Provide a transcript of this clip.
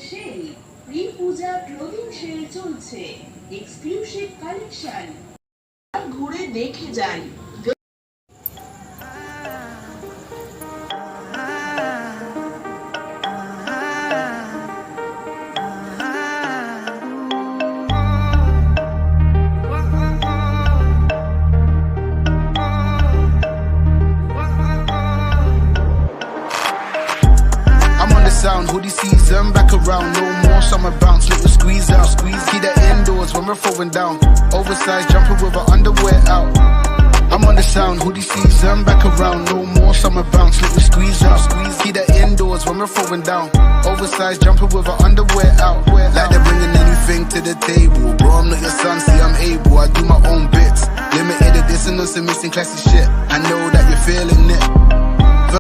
সেই প্রি-পূজা clothing sell চলছে, exclusive collection. ঘুরে দেখে যান। Sound, hoodie season, back around, no more summer bounce, little squeeze out, keep that indoors when we're throwing down, oversized jumper with our underwear out. I'm on the sound, hoodie season, back around, no more summer bounce, little squeeze out, keep that indoors when we're throwing down, oversized jumper with our underwear out. Like they're bringing anything to the table, bro, I'm not your son, see I'm able, I do my own bits, limited edition, no some missing classic shit, I know that you're feeling it.